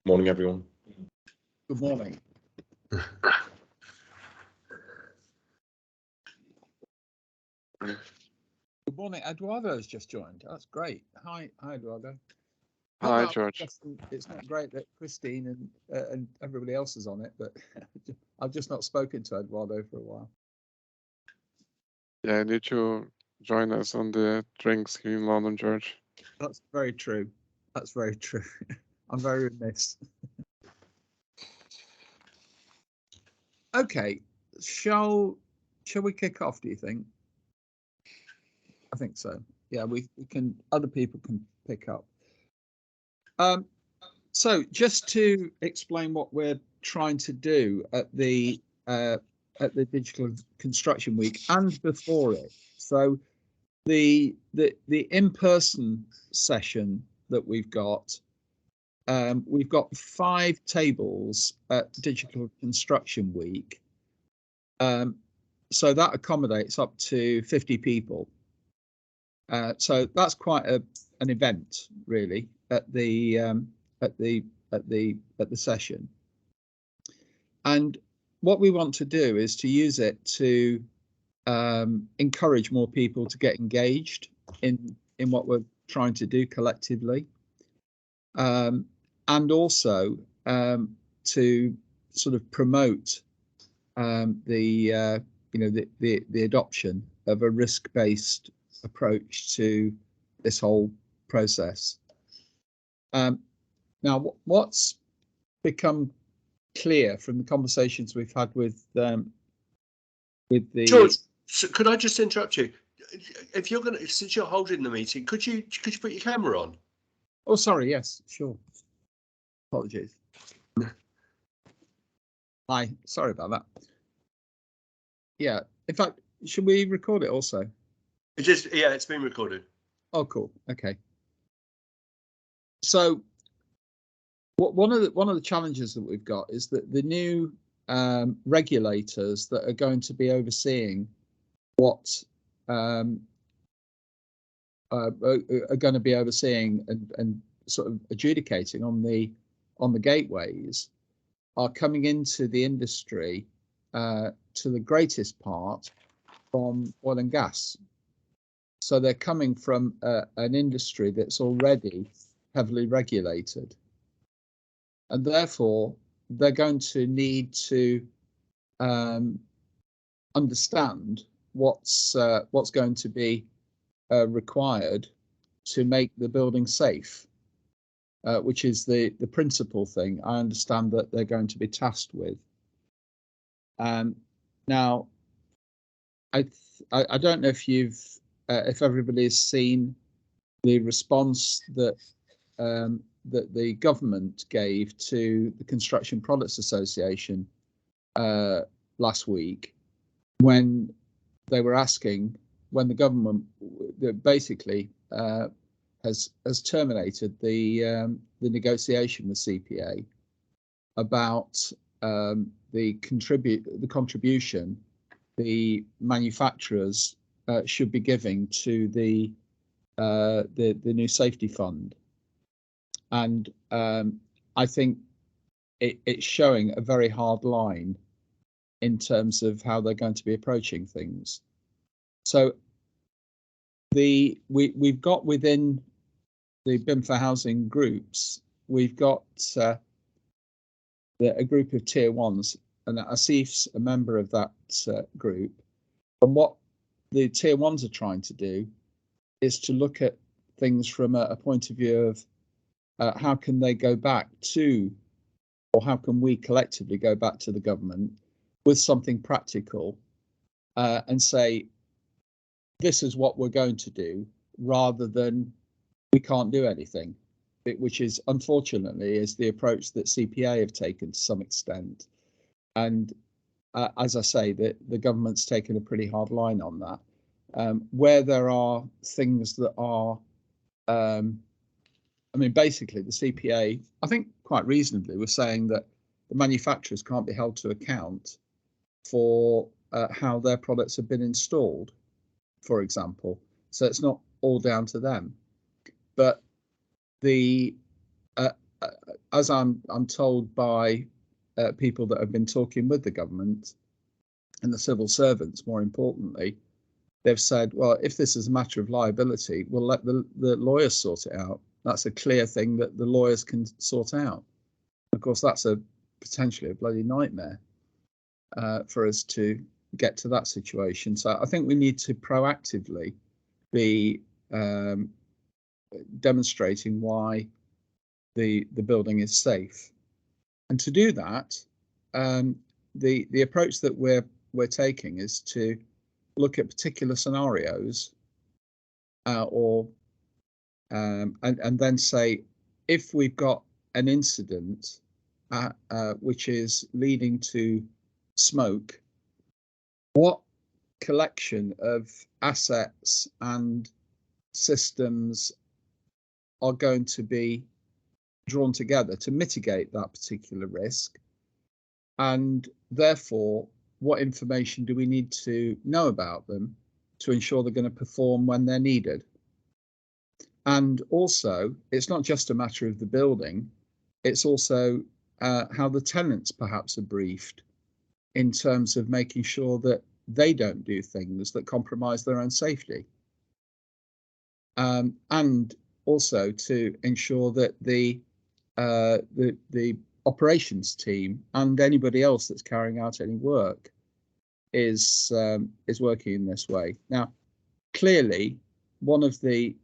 Morning, everyone. Good morning. Good morning. Eduardo has just joined. That's great. Hi, Eduardo. Hi, George. It's not great that Christine and everybody else is on it, but I've just not spoken to Eduardo for a while. Yeah, I need to join us on the drinks here in London, George. That's very true. That's very true. I'm very remiss. Okay, shall we kick off, do you think? I think so. Yeah, we can, other people can pick up. So just to explain what we're trying to do at the Digital Construction Week and before it. So the in-person session that we've got 5 tables at Digital Construction Week. So that accommodates up to 50 people. So that's quite an event, really, at the session. And what we want to do is to use it to encourage more people to get engaged in what we're trying to do collectively, and also to sort of promote the adoption of a risk-based approach to this whole process. Now, what's become clear from the conversations we've had with the George, so could I just interrupt you? If you're going to, since you're holding the meeting, could you put your camera on? Oh, sorry. Yes, sure. Apologies. Hi. Sorry about that. Yeah. In fact, should we record it also? Yeah, it's been recorded. Oh, cool. Okay. So, one of the challenges that we've got is that the new regulators that are going to be overseeing what are going to be overseeing and sort of adjudicating on the gateways are coming into the industry to the greatest part from oil and gas. So they're coming from an industry that's already heavily regulated, and therefore they're going to need to understand what's going to be required to make the building safe, which is the principal thing I understand that they're going to be tasked with. Now, I don't know if everybody's seen the response that that the government gave to the Construction Products Association last week, when they were asking, when the government basically has terminated the negotiation with CPA about the contribution the manufacturers should be giving to the new safety fund. And I think it's showing a very hard line in terms of how they're going to be approaching things. So we've got within the BIM4Housing groups, we've got a group of tier ones, and Asif's a member of that group. And what the tier ones are trying to do is to look at things from a point of view of how can they go back to, or how can we collectively go back to the government with something practical and say, this is what we're going to do, rather than we can't do anything, which is unfortunately is the approach that CPA have taken to some extent. And as I say, the government's taken a pretty hard line on that. Where there are things that are, I mean, basically the CPA, I think quite reasonably, was saying that the manufacturers can't be held to account for how their products have been installed, for example. So it's not all down to them. But the as I'm told by people that have been talking with the government and the civil servants, more importantly, they've said, well, if this is a matter of liability, we'll let the lawyers sort it out. That's a clear thing that the lawyers can sort out. Of course, that's potentially a bloody nightmare for us to get to that situation. So I think we need to proactively be demonstrating why the building is safe. And to do that, the approach that we're taking is to look at particular scenarios and then say, if we've got an incident which is leading to smoke, what collection of assets and systems are going to be drawn together to mitigate that particular risk, and therefore what information do we need to know about them to ensure they're going to perform when they're needed. And also, it's not just a matter of the building, it's also how the tenants perhaps are briefed in terms of making sure that they don't do things that compromise their own safety. And also to ensure that the operations team and anybody else that's carrying out any work is working in this way. Now, clearly, one of the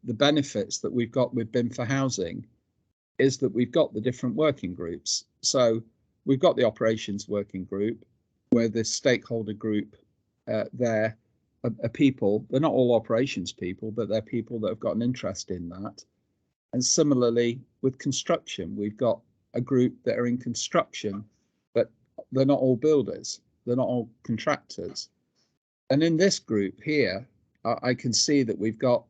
benefits that we've got with BIM4Housing is that we've got the different working groups. So we've got the operations working group, where the stakeholder group there are people. They're not all operations people, but they're people that have got an interest in that. And similarly with construction, we've got a group that are in construction, but they're not all builders, they're not all contractors. And in this group here, I can see that we've got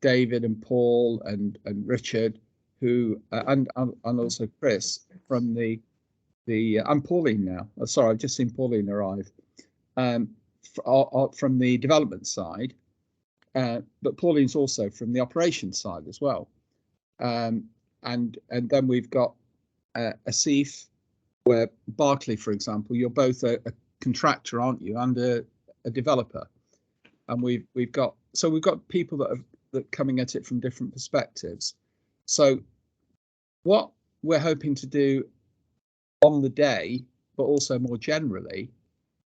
David and Paul and Richard, who and also Chris from the I'm Pauline now. Sorry, I've just seen Pauline arrive from the development side. But Pauline's also from the operations side as well. And then we've got Asif, where Barclay, for example, you're both a contractor, aren't you, and a developer. And we've got people that are coming at it from different perspectives. So what we're hoping to do on the day, but also more generally,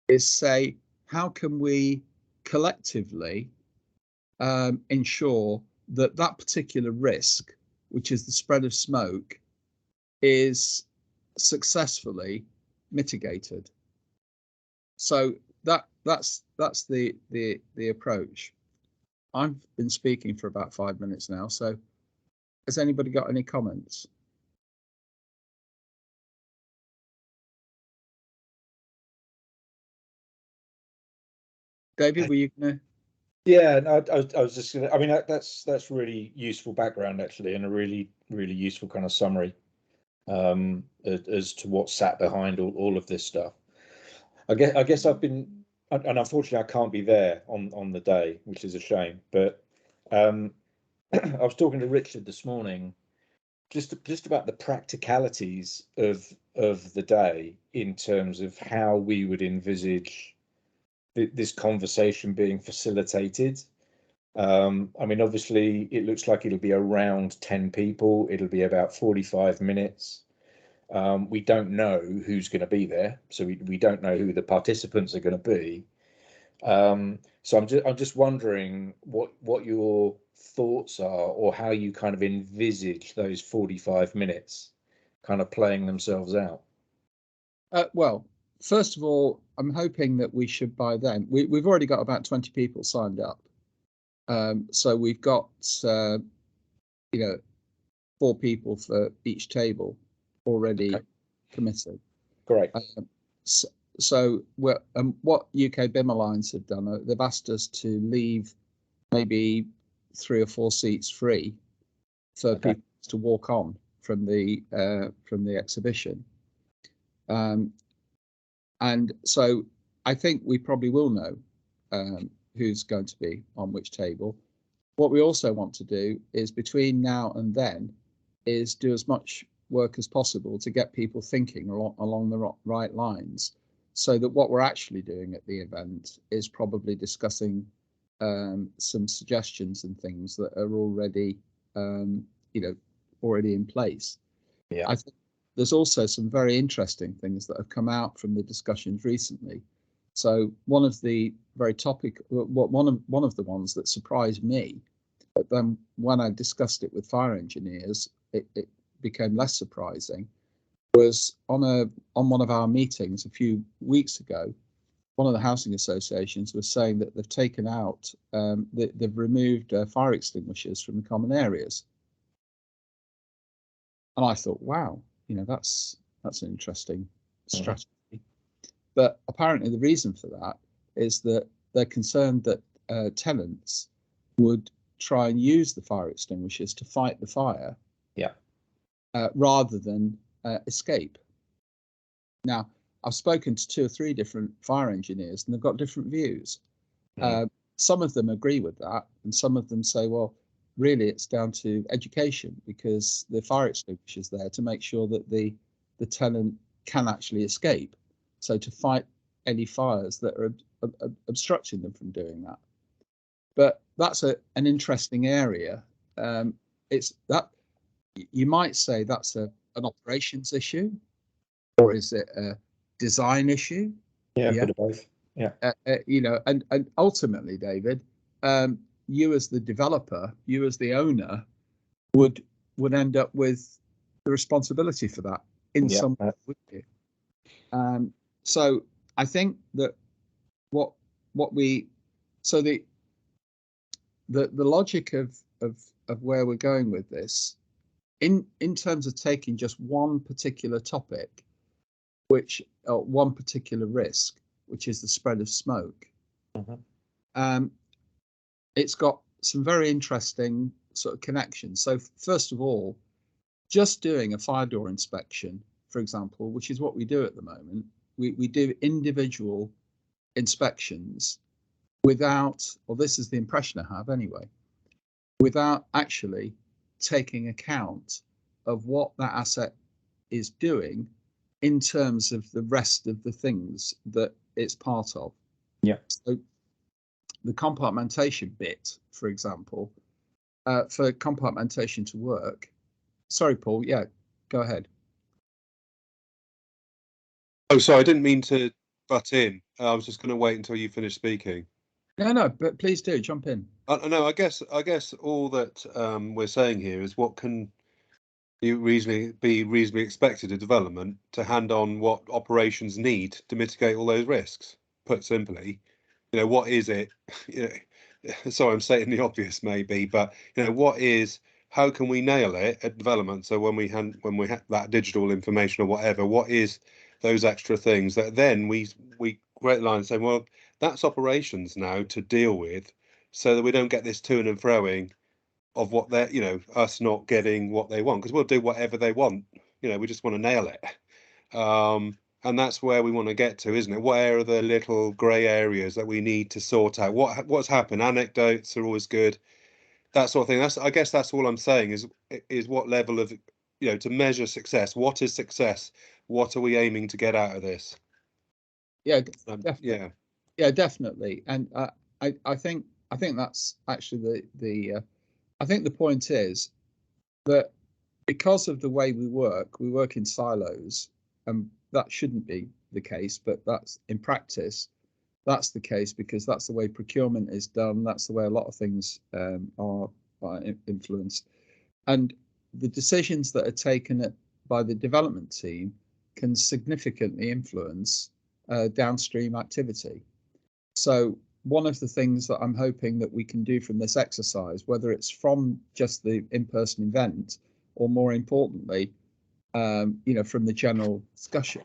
is say, how can we collectively ensure that that particular risk, which is the spread of smoke, is successfully mitigated. So that's the approach. I've been speaking for about 5 minutes now, so has anybody got any comments? David, were you gonna? Yeah, no, I was just gonna. I mean, that's really useful background actually, and a really useful kind of summary as to what sat behind all of this stuff. I guess I've been, and unfortunately I can't be there on the day, which is a shame. But I was talking to Richard this morning, just about the practicalities of the day in terms of how we would envisage this conversation being facilitated. I mean, obviously, it looks like it'll be around 10 people. It'll be about 45 minutes. We don't know who's going to be there, so we don't know who the participants are going to be. So I'm just wondering what your thoughts are, or how you kind of envisage those 45 minutes kind of playing themselves out. Well, first of all, I'm hoping that we should by then. We've already got about 20 people signed up. So we've got 4 people for each table already committed. Great. So what UK BIM Alliance have done, they've asked us to leave maybe 3 or 4 seats free for people to walk on from the exhibition. And so I think we probably will know who's going to be on which table. What we also want to do is between now and then is do as much work as possible to get people thinking along the right lines, so that what we're actually doing at the event is probably discussing some suggestions and things that are already, already in place. Yeah. I think there's also some very interesting things that have come out from the discussions recently. So one of the one of the ones that surprised me, but then when I discussed it with fire engineers, it became less surprising, was on one of our meetings a few weeks ago. One of the housing associations was saying that they've taken out, they've removed fire extinguishers from the common areas. And I thought, wow, that's an interesting strategy. But apparently the reason for that is that they're concerned that tenants would try and use the fire extinguishers to fight the fire, rather than escape. Now, I've spoken to 2 or 3 different fire engineers, and they've got different views. Some of them agree with that, and some of them say, well, really, it's down to education, because the fire extinguisher is there to make sure that the tenant can actually escape. So to fight any fires that are obstructing them from doing that. But that's an interesting area. It's that you might say that's an operations issue, or is it a design issue? Yeah, a bit of both. Yeah. And ultimately, David, you as the developer, you as the owner, would end up with the responsibility for that in some way, wouldn't you? So I think that the logic of where we're going with this, in terms of taking just one particular topic, one particular risk, which is the spread of smoke. It's got some very interesting sort of connections. So first of all, just doing a fire door inspection, for example, which is what we do at the moment, we do individual inspections without, or this is the impression I have anyway, without actually taking account of what that asset is doing in terms of the rest of the things that it's part of. Yeah. So the compartmentation bit, for example, for compartmentation to work. Sorry, Paul. Yeah, go ahead. Oh, sorry, I didn't mean to butt in. I was just going to wait until you finished speaking. No, but please do jump in. No, I guess all that we're saying here is what can be reasonably expected of development to hand on what operations need to mitigate all those risks. Put simply, what is it? Sorry, I'm stating the obvious maybe, but how can we nail it at development? So when we have that digital information or whatever, what is those extra things that then we great line saying, well, that's operations now to deal with, so that we don't get this to and froing of what they're, us not getting what they want, because we'll do whatever they want. We just want to nail it. And that's where we want to get to, isn't it? Where are the little grey areas that we need to sort out? What's happened? Anecdotes are always good, that sort of thing. I guess that's all I'm saying is what level of, to measure success. What is success? What are we aiming to get out of this? Yeah, definitely. Yeah, definitely. And I think that's actually I think the point is that because of the way we work in silos, and that shouldn't be the case, but that's in practice, that's the case because that's the way procurement is done. That's the way a lot of things are influenced. And the decisions that are taken by the development team can significantly influence downstream activity. So one of the things that I'm hoping that we can do from this exercise, whether it's from just the in-person event or more importantly, from the general discussion,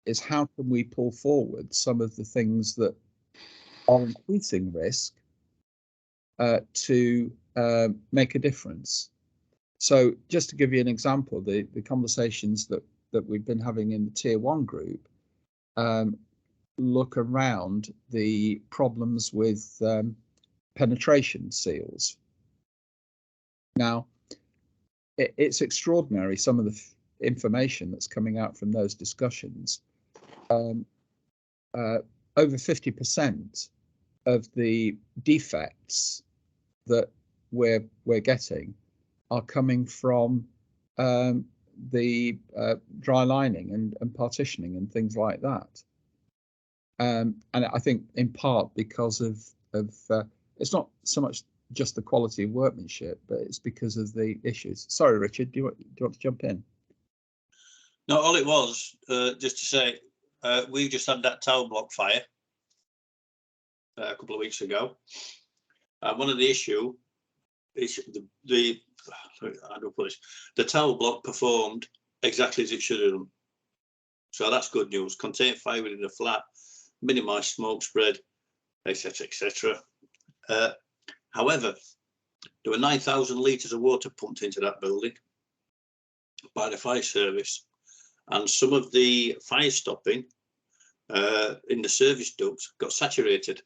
is how can we pull forward some of the things that are increasing risk to make a difference. So just to give you an example, the conversations that we've been having in the Tier 1 group look around the problems with penetration seals. Now, it's extraordinary, some of the information that's coming out from those discussions. Over 50% of the defects that we're getting are coming from the dry lining and partitioning and things like that. And I think in part because of it's not so much just the quality of workmanship, but it's because of the issues. Sorry, Richard, do you want to jump in? No, all it was just to say we just had that tower block fire a couple of weeks ago. One of the issue is how do I put this? The tower block performed exactly as it should have done. So that's good news. Contain fire within the flat, minimise smoke spread, etc., etc. However, there were 9,000 litres of water pumped into that building by the fire service, and some of the fire stopping in the service ducts got saturated,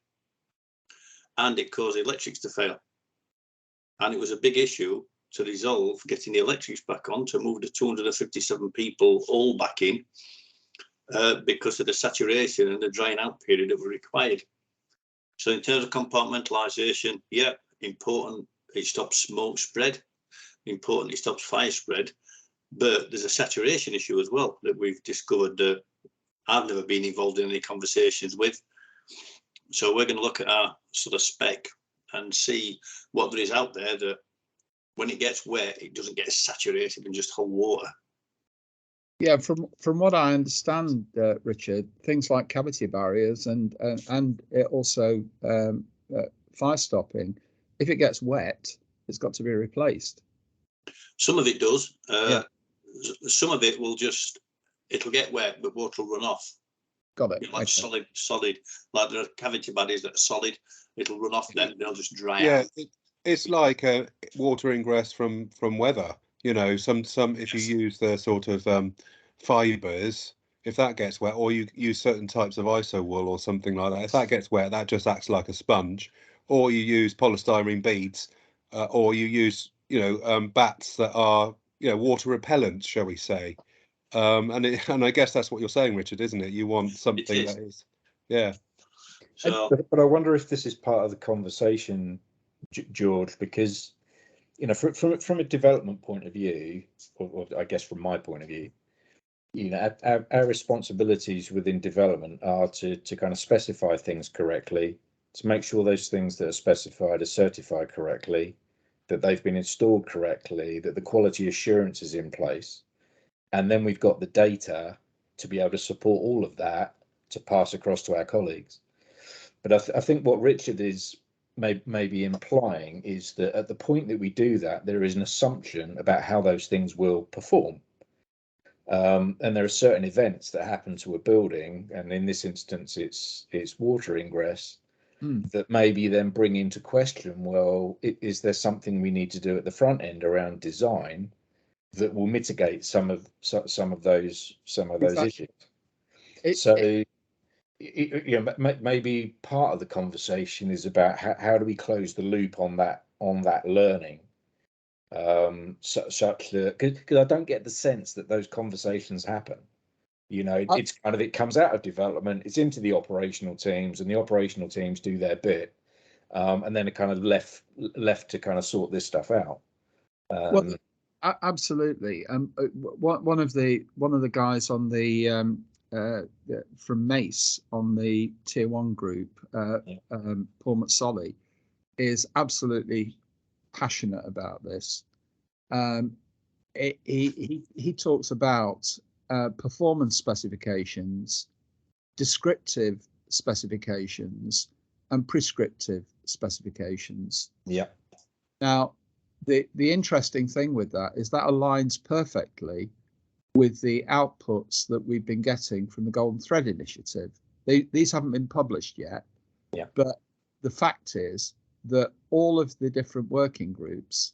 and it caused the electrics to fail. And it was a big issue to resolve getting the electrics back on to move the 257 people all back in because of the saturation and the drying out period that were required. So in terms of compartmentalisation, yeah, important, it stops smoke spread, important, it stops fire spread, but there's a saturation issue as well that we've discovered that I've never been involved in any conversations with. So we're going to look at our sort of spec and see what there is out there that when it gets wet, it doesn't get saturated and just hold water. Yeah, from what I understand, Richard, things like cavity barriers and it also fire stopping, if it gets wet, it's got to be replaced. Some of it does. Yeah. Some of it will just, it'll get wet, but water will run off. Got it. Like okay. solid, like there are cavity bodies that are solid. It'll run off, then they'll just dry Yeah, out. it's like a water ingress from weather. You know, some if you use the sort of fibres, if that gets wet, or you use certain types of iso wool or something like that, if that gets wet, that just acts like a sponge. Or you use polystyrene beads, or you use bats that are water repellent, shall we say? And I guess that's what you're saying, Richard, isn't it? You want something that is, yeah. So, but I wonder if this is part of the conversation, George, because from a development point of view, or I guess from my point of view, our responsibilities within development are to kind of specify things correctly, to make sure those things that are specified are certified correctly, that they've been installed correctly, that the quality assurance is in place. And then we've got the data to be able to support all of that to pass across to our colleagues. But I think what Richard is maybe implying is that at the point that we do that, there is an assumption about how those things will perform. And there are certain events that happen to a building, and in this instance, it's water ingress, that maybe then bring into question, well, is there something we need to do at the front end around design that will mitigate some of those issues? Maybe part of the conversation is about how do we close the loop on that learning, such that, because I don't get the sense that those conversations happen. It's kind of, it comes out of development, it's into the operational teams, and the operational teams do their bit, and then it kind of left to kind of sort this stuff out. Well, absolutely. One of the guys on the from Mace on the Tier 1 group, Paul McSolly, is absolutely passionate about this. He talks about performance specifications, descriptive specifications, and prescriptive specifications. Yeah. Now, the interesting thing with that is that aligns perfectly with the outputs that we've been getting from the Golden Thread Initiative. These haven't been published yet, but the fact is that all of the different working groups,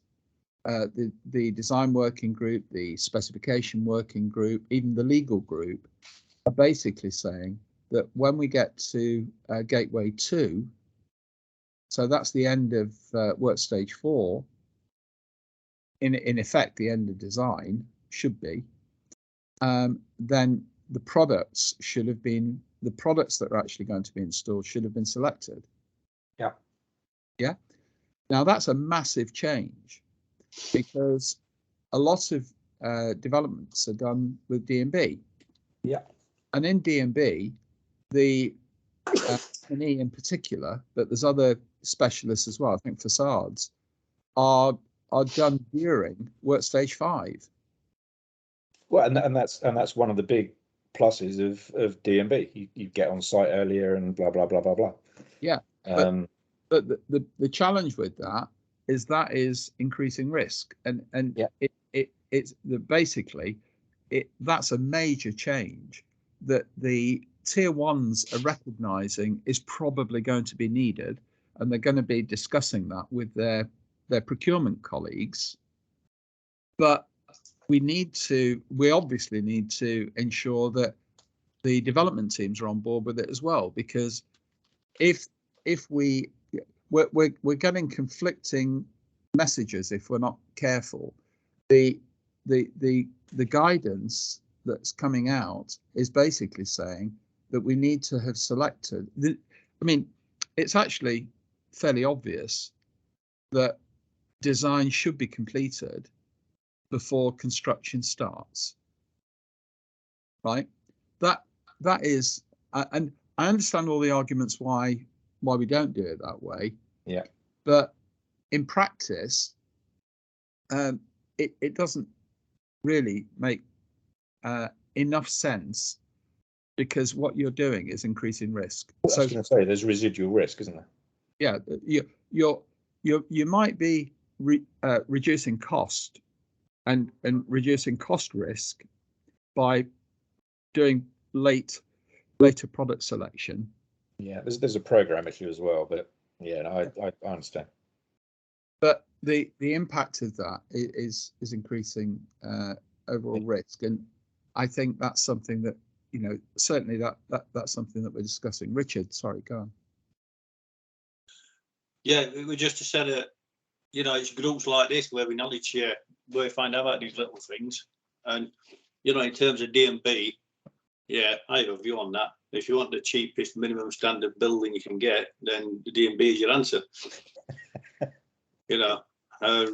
the design working group, the specification working group, even the legal group, are basically saying that when we get to Gateway 2, so that's the end of work stage 4, in effect, the end of design should be, then the products that are actually going to be installed should have been selected. Yeah. Yeah. Now that's a massive change, because a lot of developments are done with D&B. Yeah. And in D&B, the M&E in particular, but there's other specialists as well. I think facades are done during work stage 5. Well, and that's one of the big pluses of D&B. You get on site earlier and blah blah blah blah blah. Yeah. But the challenge with that is increasing risk, and yeah. it's basically that's a major change that the tier ones are recognizing is probably going to be needed, and they're going to be discussing that with their procurement colleagues. But we obviously need to ensure that the development teams are on board with it as well, because if we're getting conflicting messages if we're not careful. The guidance that's coming out is basically saying that we need to have selected. I mean, it's actually fairly obvious that design should be completed before construction starts, right? That is, and I understand all the arguments why we don't do it that way. Yeah. But in practice, it doesn't really make enough sense, because what you're doing is increasing risk. Well, I was going to say there's residual risk, isn't there? Yeah, you might be reducing cost and reducing cost risk by doing later product selection. Yeah, there's a program issue as well, but yeah, no, I understand. But the impact of that is increasing overall risk, and I think that's something that, you know, certainly that's something that we're discussing. Richard, sorry, go on. Yeah, we just said that, you know, it's groups like this where we knowledge share, where we find out about these little things. And, you know, in terms of D&B, yeah, I have a view on that. If you want the cheapest minimum standard building you can get, then the D&B is your answer. You know, I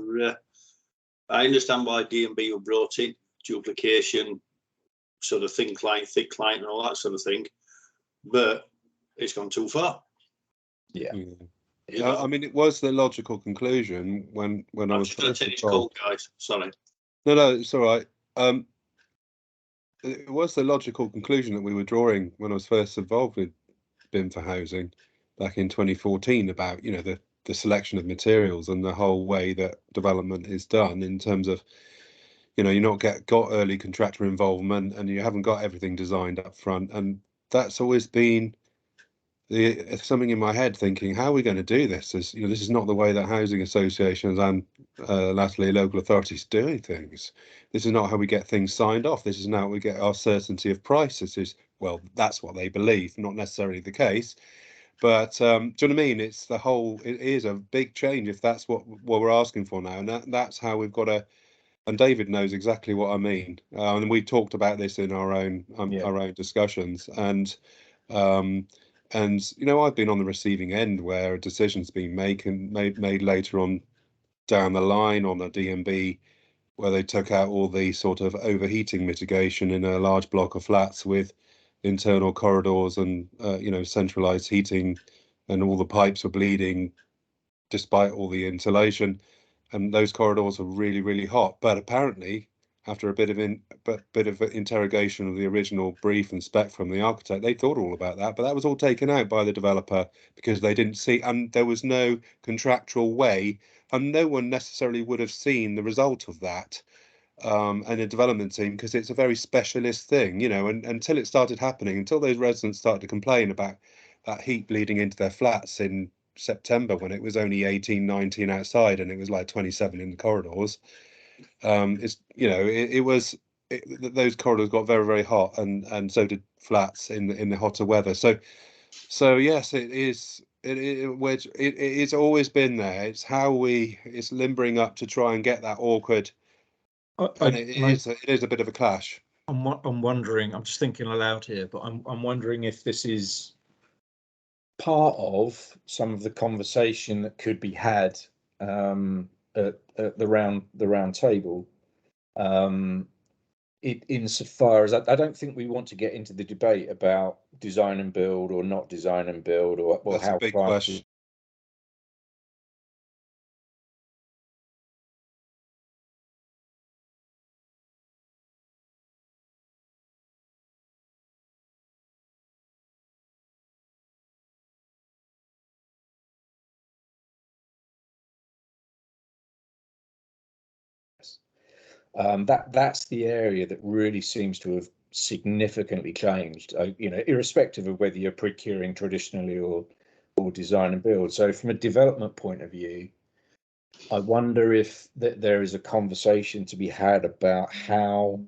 understand why D&B were brought in, duplication, sort of thin client, thick client, and all that sort of thing. But it's gone too far. Yeah. You know? I mean, it was the logical conclusion when I was just going to take this call, guys. Sorry. No, it's all right. It was the logical conclusion that we were drawing when I was first involved with BIM4Housing back in 2014 about, you know, the selection of materials and the whole way that development is done in terms of, you know, you not got early contractor involvement and you haven't got everything designed up front. And that's always been something in my head, thinking, how are we going to do this? As you know, this is not the way that housing associations and latterly local authorities do things. This is not how we get things signed off. This is not how we get our certainty of price. This is, well, that's what they believe, not necessarily the case. But do you know what I mean? It's the whole. It is a big change if that's what we're asking for now, and that's how we've got to. And David knows exactly what I mean. And we talked about this in our own discussions, and you know, I've been on the receiving end where a decision's been made later on down the line on a D&B, where they took out all the sort of overheating mitigation in a large block of flats with internal corridors and you know, centralized heating, and all the pipes were bleeding despite all the insulation, and those corridors were really, really hot. But apparently, after a bit of interrogation of the original brief and spec from the architect, they thought all about that, but that was all taken out by the developer because they didn't see, and there was no contractual way, and no one necessarily would have seen the result of that. And a development team, because it's a very specialist thing, you know, and until it started happening, until those residents started to complain about that heat bleeding into their flats in September when it was only 18, 19 outside and it was like 27 in the corridors. It's, you know, those corridors got very, very hot, and so did flats in the hotter weather. So yes, it is it's always been there. It's how it's limbering up to try and get that awkward, and it is a bit of a clash. I'm wondering, I'm just thinking aloud here, but I'm wondering if this is part of some of the conversation that could be had at the round table. Insofar as I don't think we want to get into the debate about design and build or not design and build, or That's how a big question. That's the area that really seems to have significantly changed, irrespective of whether you're procuring traditionally or design and build. So from a development point of view, I wonder if there is a conversation to be had about how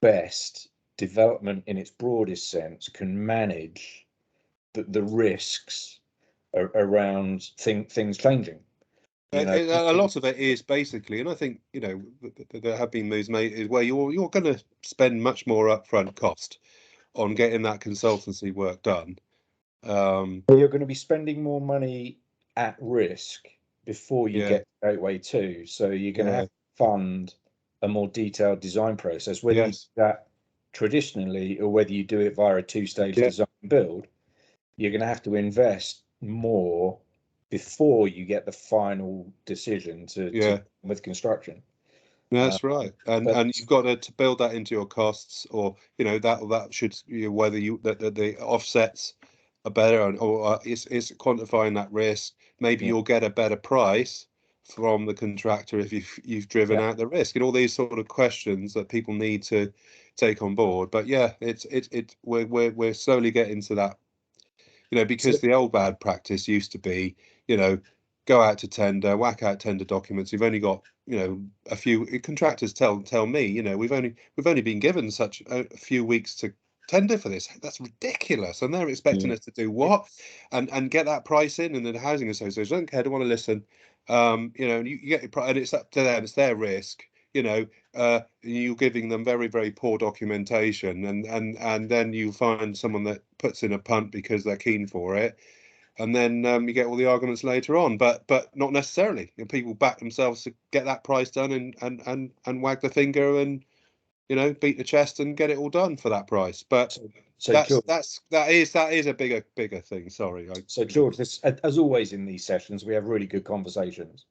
best development in its broadest sense can manage the risks around things changing. A lot of it is basically, and I think there have been moves made, is where you're going to spend much more upfront cost on getting that consultancy work done. You're going to be spending more money at risk before you Yeah. get to Gateway 2. So you're going to have to fund a more detailed design process, whether you do that traditionally or whether you do it via a two-stage design and build. You're going to have to invest more before you get the final decision to with construction. That's right, and you've got to build that into your costs, or that should, whether that the offsets are better, or it's quantifying that risk. Maybe you'll get a better price from the contractor if you've driven out the risk, and all these sort of questions that people need to take on board. But yeah, we're slowly getting to that, because the old bad practice used to be, go out to tender, whack out tender documents. You've only got, a few contractors tell me, we've only been given such a few weeks to tender for this. That's ridiculous. And they're expecting us to do what? And get that price in, and then the housing associations don't care, don't want to listen. And you get your price, and it's up to them, it's their risk. You're giving them very, very poor documentation, and then you find someone that puts in a punt because they're keen for it, and then you get all the arguments later on. But not necessarily. People back themselves to get that price done, and wag the finger, and beat the chest and get it all done for that price. But that is a bigger thing. Sorry. So George, this, as always in these sessions, we have really good conversations.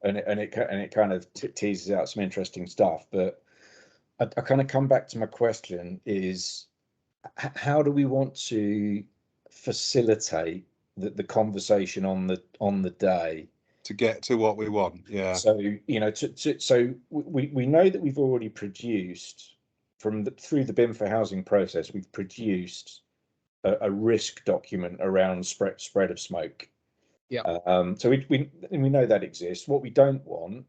And it kind of teases out some interesting stuff. But I kind of come back to my question is, how do we want to facilitate the conversation on the day to get to what we want? Yeah. So so we know that we've already produced through the BIM4Housing process, we've produced a risk document around spread of smoke. Yeah. So we know that exists. What we don't want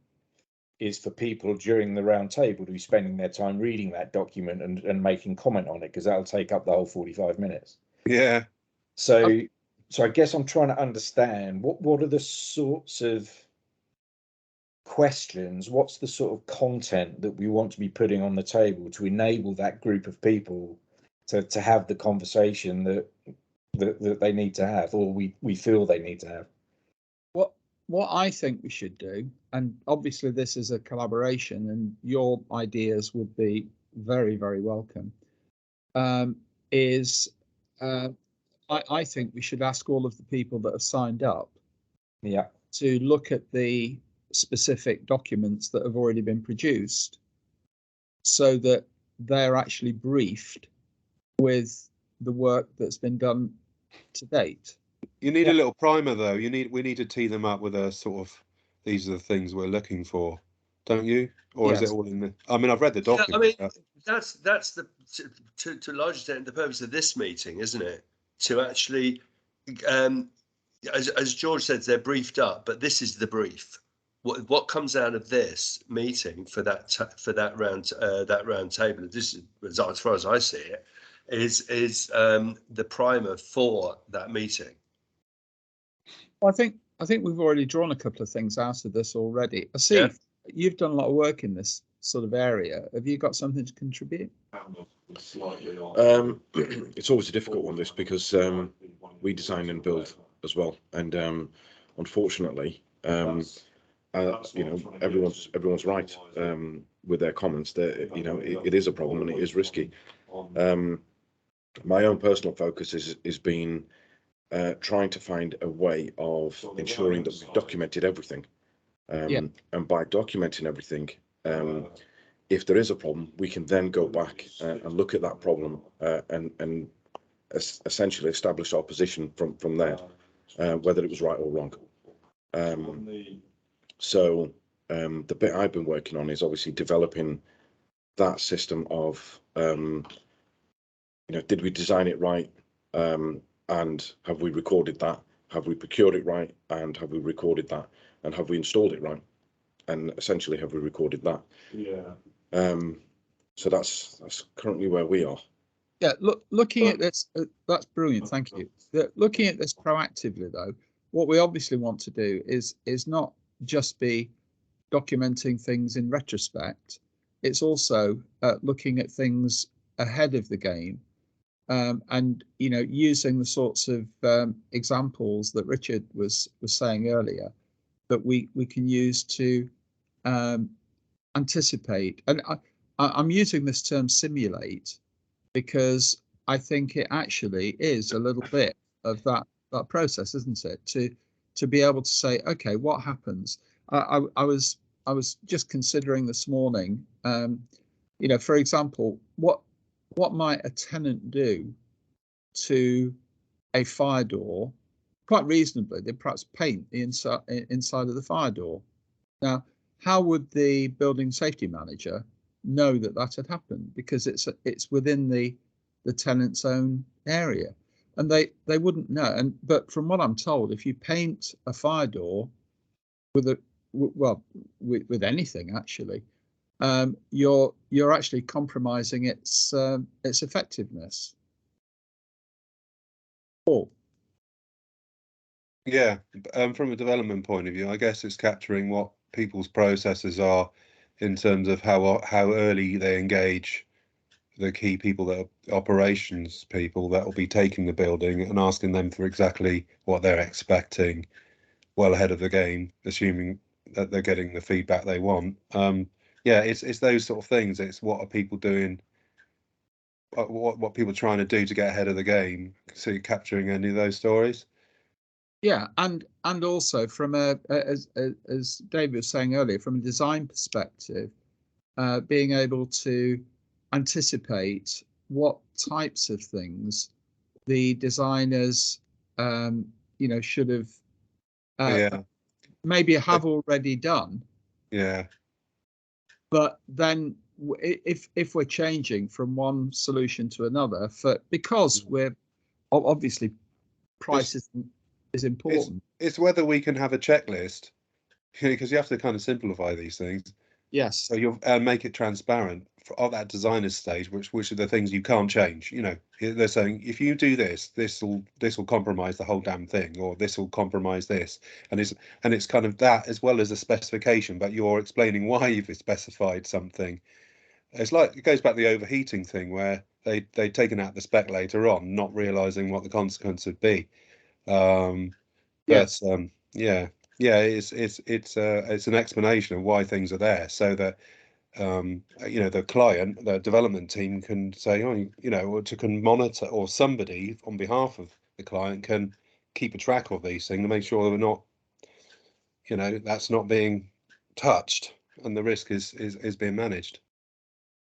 is for people during the round table to be spending their time reading that document and making comment on it, because that'll take up the whole 45 minutes. Yeah. So I guess I'm trying to understand what are the sorts of questions, what's the sort of content that we want to be putting on the table to enable that group of people to have the conversation that they need to have, or we feel they need to have. What I think we should do, and obviously this is a collaboration, and your ideas would be very, very welcome, is I think we should ask all of the people that have signed up to look at the specific documents that have already been produced, so that they're actually briefed with the work that's been done to date. You need a little primer, though. We need to tee them up with a sort of, these are the things we're looking for, don't you? Or is it all in the? I mean, I've read the document. That's the to a large extent the purpose of this meeting, isn't it? To actually, as George said, they're briefed up, but this is the brief. What comes out of this meeting for that round table? This is, as far as I see it, is the primer for that meeting. I think we've already drawn a couple of things out of this already. Asif, you've done a lot of work in this sort of area. Have you got something to contribute? It's always a difficult one, this, because we design and build as well, and unfortunately, you know, everyone's right with their comments. That, you know, it is a problem and it is risky. My own personal focus is been trying to find a way of ensuring that we've documented everything. And by documenting everything, if there is a problem, we can then go back and look at that problem and essentially establish our position from there, whether it was right or wrong. So the bit I've been working on is obviously developing that system of, you know, did we design it right? And have we recorded that? Have we procured it right? And have we recorded that? And have we installed it right? And essentially, have we recorded that? So that's currently where we are. Yeah, looking at this, that's brilliant. Thank you. Looking at this proactively, though, what we obviously want to do is not just be documenting things in retrospect. It's also looking at things ahead of the game, and you know, using the sorts of examples that Richard was saying earlier that we can use to anticipate. And I'm using this term simulate because I think it actually is a little bit of that process, isn't it? To be able to say, okay, what happens? I was just considering this morning, you know, for example, what might a tenant do to a fire door? Quite reasonably, they perhaps paint the inside of the fire door. Now, how would the building safety manager know that that had happened? Because it's within the tenant's own area, and they wouldn't know. But from what I'm told, if you paint a fire door with with anything actually, you're actually compromising its effectiveness. Paul. Yeah, from a development point of view, I guess it's capturing what people's processes are in terms of how early they engage the key people, that are operations people that will be taking the building, and asking them for exactly what they're expecting well ahead of the game, assuming that they're getting the feedback they want. Yeah, it's those sort of things. It's what are people doing, what people are trying to do to get ahead of the game. So you're capturing any of those stories. Yeah, and also from as David was saying earlier, from a design perspective, being able to anticipate what types of things the designers, you know, should have maybe have already done. Yeah. But then, if we're changing from one solution to another, because we're obviously price is important. It's whether we can have a checklist, because you have to kind of simplify these things. Yes. So you'll make it transparent at that designer's stage, which are the things you can't change. You know, they're saying if you do this, this will compromise the whole damn thing, or this will compromise this, and it's kind of that as well as a specification, but you're explaining why you've specified something. It's like, it goes back to the overheating thing where they'd taken out the spec later on, not realizing what the consequence would be. Yes. But yeah, it's an explanation of why things are there, so that you know, the client, the development team can say, oh, you know, or can monitor, or somebody on behalf of the client can keep a track of these things to make sure they're not, you know, that's not being touched and the risk is being managed.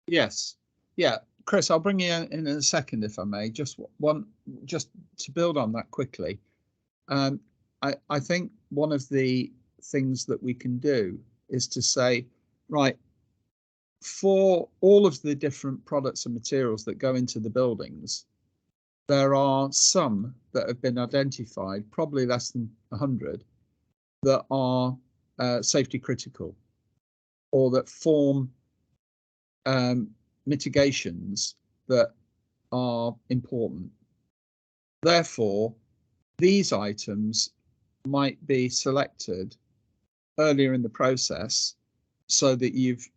Yes. Yeah. Chris, I'll bring you in a second, if I may. Just to build on that quickly. I think one of the things that we can do is to say, right, for all of the different products and materials that go into the buildings, there are some that have been identified, probably less than 100, that are safety critical, or that form mitigations that are important. Therefore, these items might be selected earlier in the process, so that you've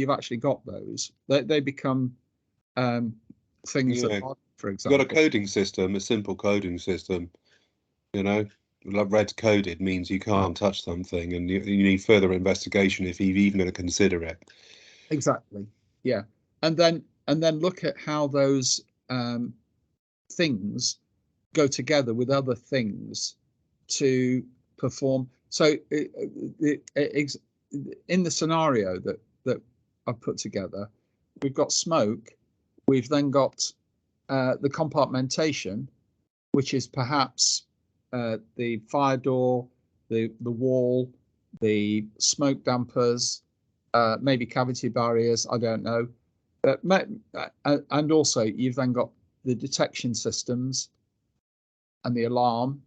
actually got those. They become things Yeah. that are, for You've got example, a coding system, a simple coding system, you know, like red coded means you can't touch something, and you need further investigation if you're even going to consider it. exactly, yeah, and then look at how those things go together with other things to perform. So in the scenario that I've put together, we've got smoke, we've then got the compartmentation, which is perhaps the fire door, the wall, the smoke dampers, maybe cavity barriers, I don't know. And also you've then got the detection systems and the alarm.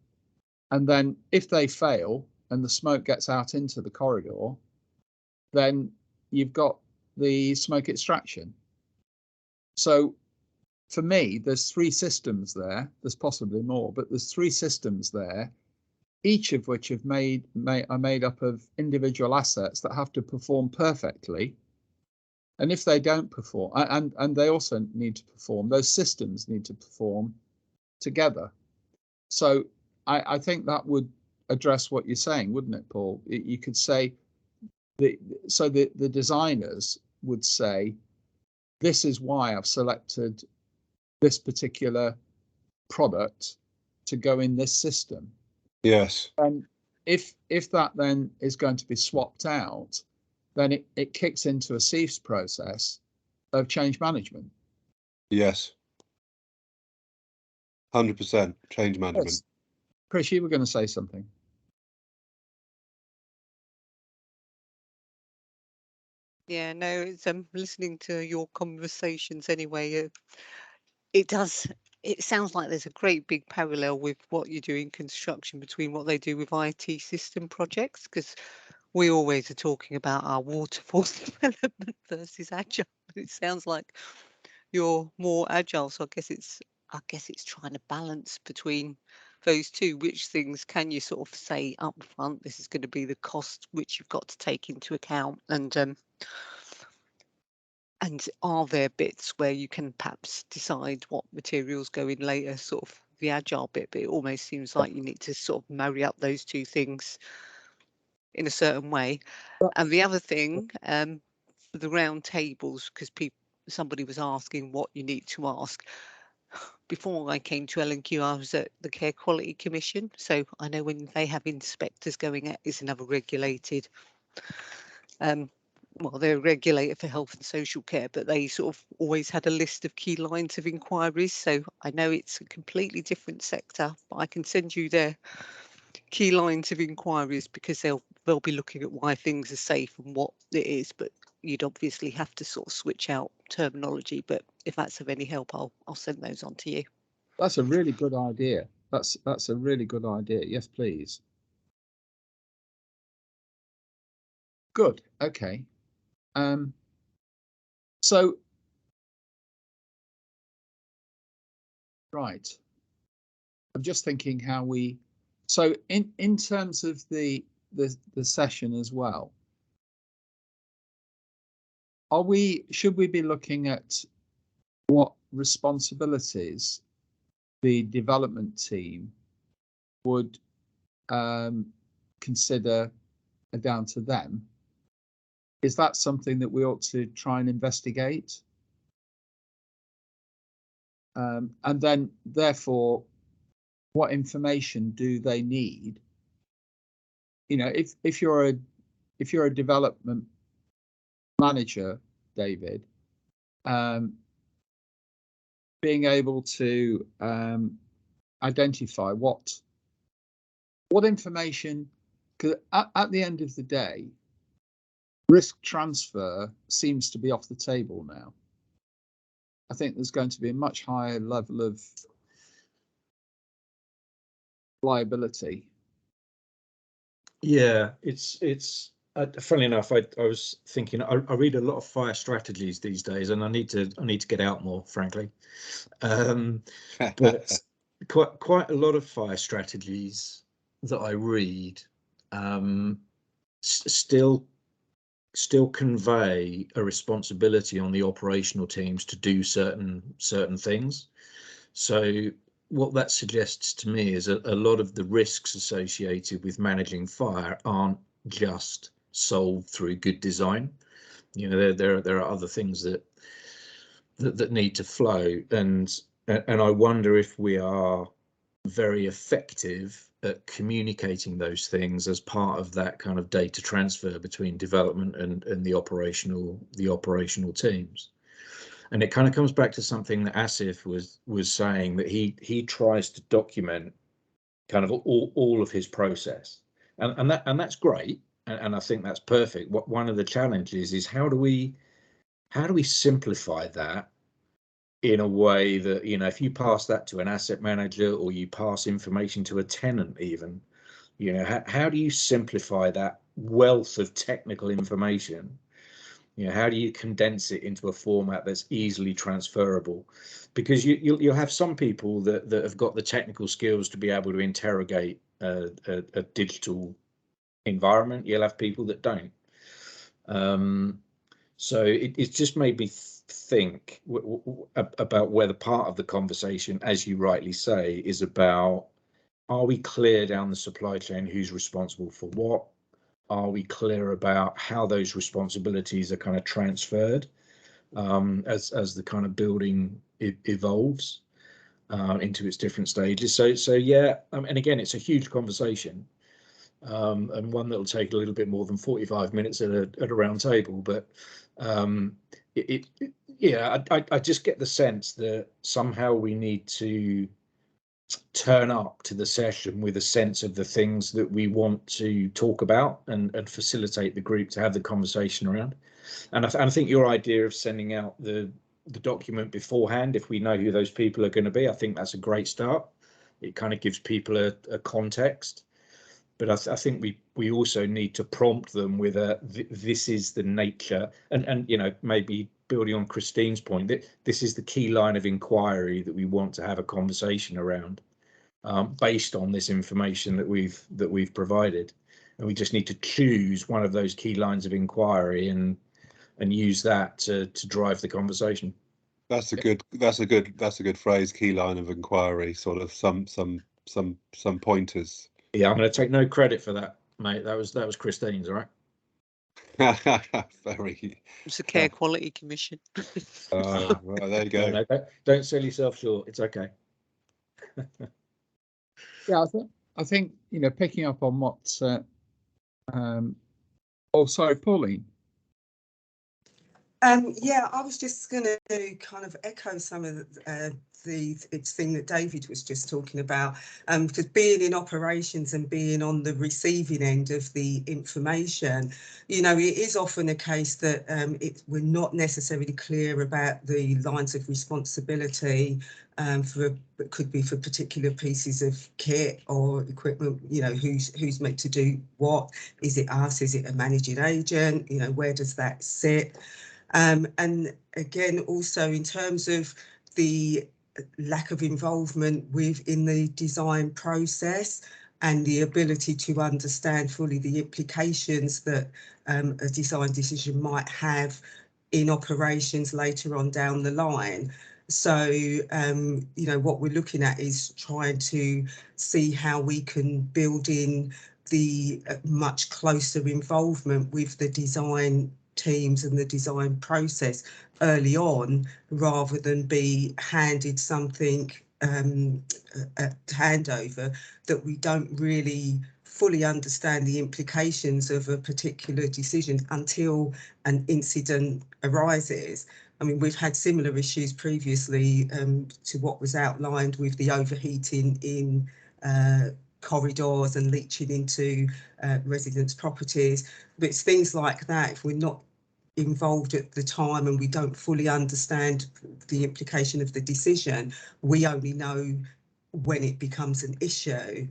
And then if they fail and the smoke gets out into the corridor, then you've got the smoke extraction. So for me, there's 3 systems there. There's possibly more, but there's 3 systems there, each of which are made up of individual assets that have to perform perfectly. And if they don't perform, and they also need to perform, those systems need to perform together. So I think that would address what you're saying, wouldn't it, Paul? You could say the designers would say, this is why I've selected this particular product to go in this system. Yes. And if that then is going to be swapped out, then it kicks into a CEIFS process of change management. Yes. 100% change management. Yes. Chris, you were going to say something. Yeah, no, it's listening to your conversations anyway. It sounds like there's a great big parallel with what you do in construction between what they do with IT system projects, because we always are talking about our waterfall development versus agile. But it sounds like you're more agile, so I guess it's trying to balance between those two. Which things can you sort of say up front, this is going to be the cost which you've got to take into account, and are there bits where you can perhaps decide what materials go in later, sort of the agile bit, but it almost seems like you need to sort of marry up those two things in a certain way. And the other thing, for the round tables, because somebody was asking what you need to ask. Before I came to L&Q, I was at the Care Quality Commission, so I know when they have inspectors going out, it's another regulated well, they're a regulator for health and social care, but they sort of always had a list of key lines of inquiries. So I know it's a completely different sector, but I can send you their key lines of inquiries, because they'll be looking at why things are safe and what it is. But you'd obviously have to sort of switch out terminology. But if that's of any help, I'll send those on to you. That's a really good idea. That's a really good idea. Yes, please. Good. Okay. So, right. I'm just thinking how we. So, in terms of the session as well, should we be looking at what responsibilities the development team would consider are down to them? Is that something that we ought to try and investigate? And then, therefore, what information do they need? You know, if you're a development manager, David, being able to identify what information, because at the end of the day, risk transfer seems to be off the table now. I think there's going to be a much higher level of liability. Yeah, it's funnily enough, I was thinking, I read a lot of fire strategies these days, and I need to get out more, frankly. But quite a lot of fire strategies that I read still convey a responsibility on the operational teams to do certain things. So what that suggests to me is a lot of the risks associated with managing fire aren't just solved through good design. You know, there are other things that need to flow, and I wonder if we are very effective at communicating those things as part of that kind of data transfer between development and the operational teams. And it kind of comes back to something that Asif was saying, that he tries to document kind of all of his process, and that's great, and I think that's perfect. What one of the challenges is, how do we simplify that in a way that, you know, if you pass that to an asset manager or you pass information to a tenant even, you know, how do you simplify that wealth of technical information? You know, how do you condense it into a format that's easily transferable? Because you'll have some people that have got the technical skills to be able to interrogate a digital environment. You'll have people that don't. So it just made me think about whether part of the conversation, as you rightly say, is about, are we clear down the supply chain who's responsible for what? Are we clear about how those responsibilities are kind of transferred as the kind of building evolves into its different stages? So yeah, and again, it's a huge conversation, and one that will take a little bit more than 45 minutes at a round table. But yeah, I just get the sense that somehow we need to turn up to the session with a sense of the things that we want to talk about and facilitate the group to have the conversation around. And I think your idea of sending out the document beforehand, if we know who those people are going to be, I think that's a great start. It kind of gives people a context. But I think we also need to prompt them with this is the nature, and you know, maybe building on Christine's point, that this is the key line of inquiry that we want to have a conversation around, based on this information that we've provided, and we just need to choose one of those key lines of inquiry and use that to drive the conversation. That's a good phrase. Key line of inquiry. Sort of some pointers. Yeah, I'm going to take no credit for that, mate. That was Christine's, all right. Very. It's a care quality commission. Well, there you go. No, don't sell yourself short. It's okay. Yeah, I think you know, picking up on what. Oh, sorry, Pauline. Yeah, I was just going to kind of echo some of the thing that David was just talking about, because being in operations and being on the receiving end of the information, you know, it is often a case that we're not necessarily clear about the lines of responsibility it could be for particular pieces of kit or equipment, you know, who's meant to do what. Is it us? Is it a managing agent? You know, where does that sit? And again, also in terms of the lack of involvement within the design process and the ability to understand fully the implications that a design decision might have in operations later on down the line. So, you know, what we're looking at is trying to see how we can build in the much closer involvement with the design teams and the design process early on, rather than be handed something at handover that we don't really fully understand the implications of a particular decision until an incident arises. I mean, we've had similar issues previously to what was outlined with the overheating in corridors and leaching into residents' properties. But it's things like that, if we're not involved at the time and we don't fully understand the implication of the decision, we only know when it becomes an issue.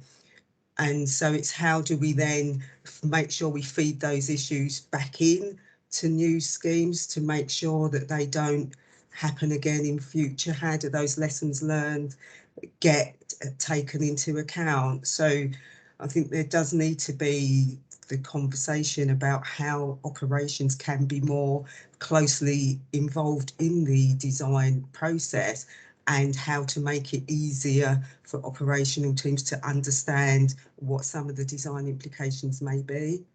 And so it's how do we then make sure we feed those issues back in to new schemes to make sure that they don't happen again in future? How do those lessons learned get taken into account? So I think there does need to be the conversation about how operations can be more closely involved in the design process, and how to make it easier for operational teams to understand what some of the design implications may be.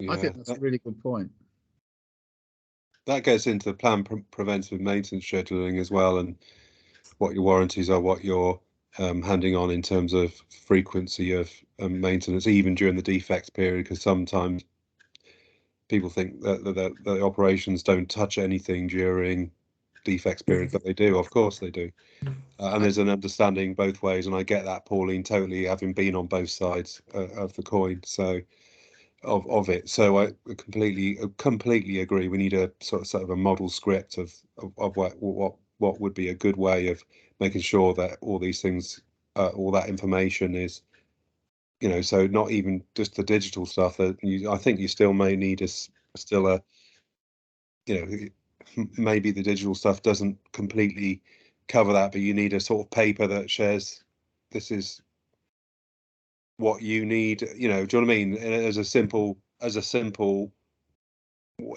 I think that's a really good point. That gets into the plan preventive maintenance scheduling as well, and what your warranties are, what you're handing on in terms of frequency of maintenance, even during the defects period, because sometimes people think that the operations don't touch anything during defects period, but they do. Of course they do. And there's an understanding both ways, and I get that, Pauline, totally, having been on both sides of the coin. So of it. So I completely agree. We need a sort of a model script of what would be a good way of making sure that all these things, all that information is, you know, so not even just the digital stuff that I think you still may need still a, you know, maybe the digital stuff doesn't completely cover that, but you need a sort of paper that shares this is what you need, you know, do you know what I mean? As a simple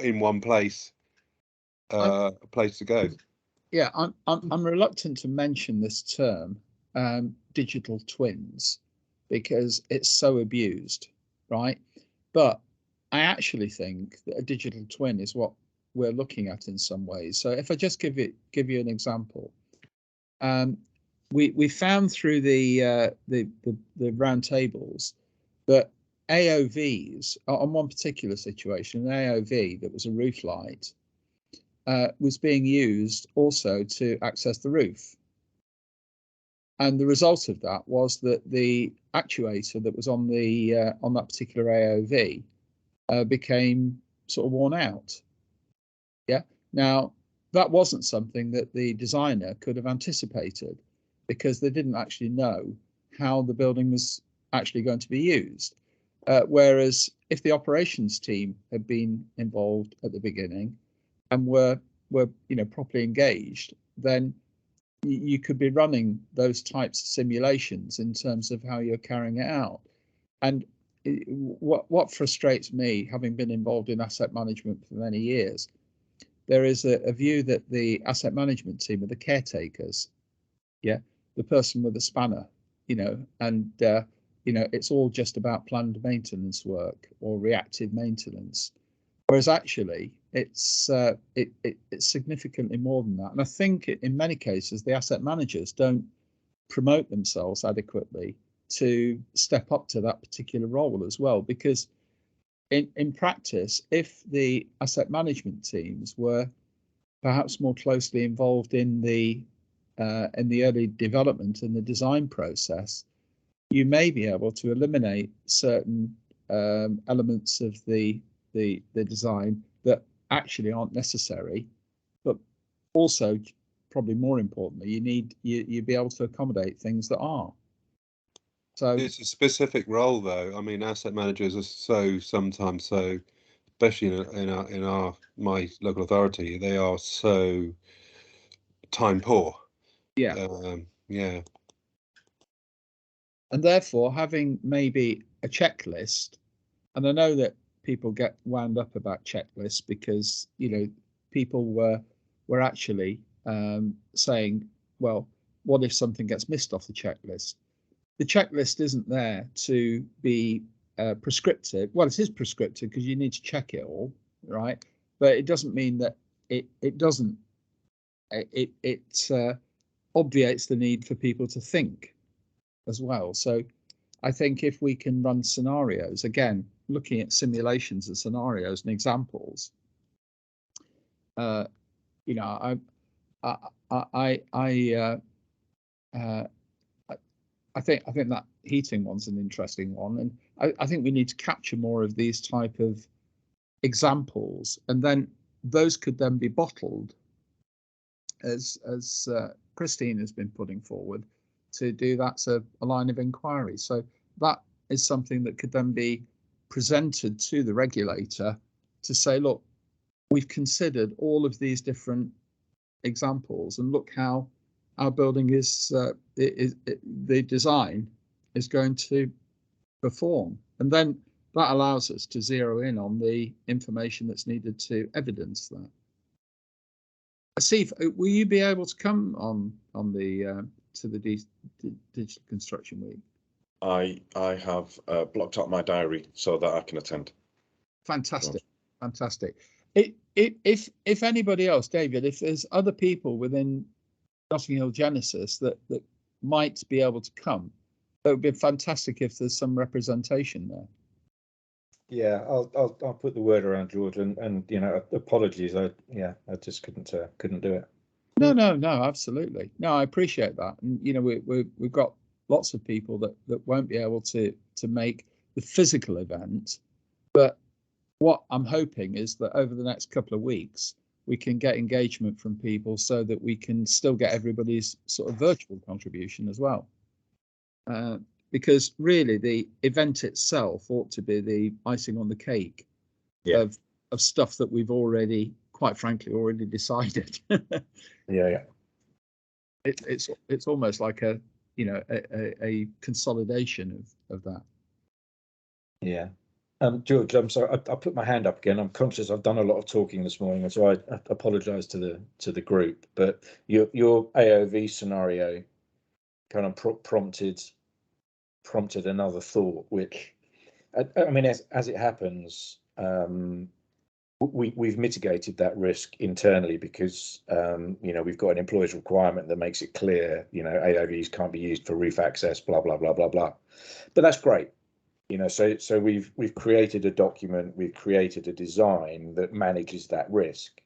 in one place, a place to go. Yeah, I'm reluctant to mention this term, digital twins, because it's so abused, right? But I actually think that a digital twin is what we're looking at in some ways. So if I just give you an example, we found through the round tables that AOVs on one particular situation, an AOV that was a roof light, was being used also to access the roof. And the result of that was that the actuator that was on that particular AOV became sort of worn out. Yeah. Now, that wasn't something that the designer could have anticipated, because they didn't actually know how the building was actually going to be used. Whereas if the operations team had been involved at the beginning and were properly engaged, then you could be running those types of simulations in terms of how you're carrying it out. And what frustrates me, having been involved in asset management for many years, there is a view that the asset management team are the caretakers. Yeah, the person with the spanner, and it's all just about planned maintenance work or reactive maintenance. Whereas actually, it's significantly more than that. And I think in many cases, the asset managers don't promote themselves adequately to step up to that particular role as well. Because in practice, if the asset management teams were perhaps more closely involved in the early development and the design process, you may be able to eliminate certain elements of the design that actually aren't necessary, but also, probably more importantly, you'd be able to accommodate things that are. So it's a specific role, though. I mean, asset managers are sometimes so, especially in my local authority, they are so time poor. Yeah. Yeah. And therefore, having maybe a checklist, and I know that people get wound up about checklists because people were actually saying, well, what if something gets missed off the checklist? The checklist isn't there to be prescriptive. Well, it is prescriptive because you need to check it all, right? But it doesn't mean that it doesn't. It obviates the need for people to think as well. So I think if we can run scenarios, again, looking at simulations and scenarios and examples, I think that heating one's an interesting one, and I think we need to capture more of these type of examples, and then those could then be bottled, as Christine has been putting forward, to do that's a line of inquiry. So that is something that could then be presented to the regulator to say, look, we've considered all of these different examples, and look how our building the design is going to perform. And then that allows us to zero in on the information that's needed to evidence that. Steve, will you be able to come on the to the Digital Construction Week? I have blocked out my diary so that I can attend. Fantastic, fantastic. If anybody else, David, if there's other people within Notting Hill Genesis that might be able to come, it would be fantastic if there's some representation there. Yeah, I'll put the word around, George, and you know, apologies. I just couldn't do it. No, absolutely. No, I appreciate that, and you know, we've got lots of people that won't be able to make the physical event, but what I'm hoping is that over the next couple of weeks we can get engagement from people so that we can still get everybody's sort of virtual contribution as well. Because really the event itself ought to be the icing on the cake of stuff that we've already, quite frankly, already decided. Yeah. It's almost like a, you know, a consolidation of that. Yeah. George, I'm sorry, I put my hand up again. I'm conscious I've done a lot of talking this morning, so I apologise to the group. But your AOV scenario kind of prompted another thought, which I mean, as it happens, we've mitigated that risk internally because you know, we've got an employee's requirement that makes it clear, you know, AOVs can't be used for roof access, blah blah blah blah blah. But that's great. You know, so we've created a document, we've created a design that manages that risk.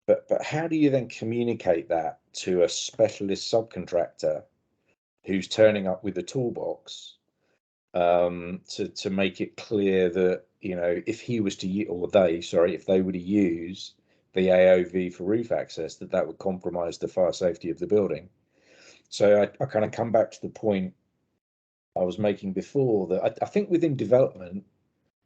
But how do you then communicate that to a specialist subcontractor who's turning up with a toolbox to make it clear that, you know, if he was to if they were to use the AOV for roof access, that would compromise the fire safety of the building. So I kind of come back to the point I was making before, that I think within development,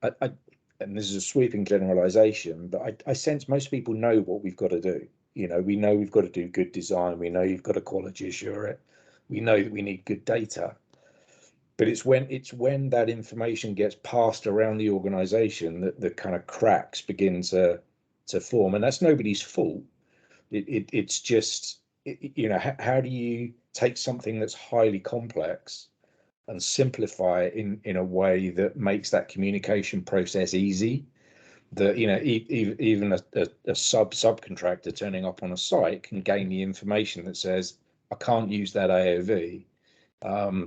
and this is a sweeping generalization, but I sense most people know what we've got to do. You know, we know we've got to do good design. We know you've got to quality assure it. We know that we need good data. But it's when that information gets passed around the organization that the kind of cracks begin to form. And that's nobody's fault. It's just, you know, how do you take something that's highly complex and simplify it in a way that makes that communication process easy, that, you know, even a subcontractor turning up on a site can gain the information that says, I can't use that AOV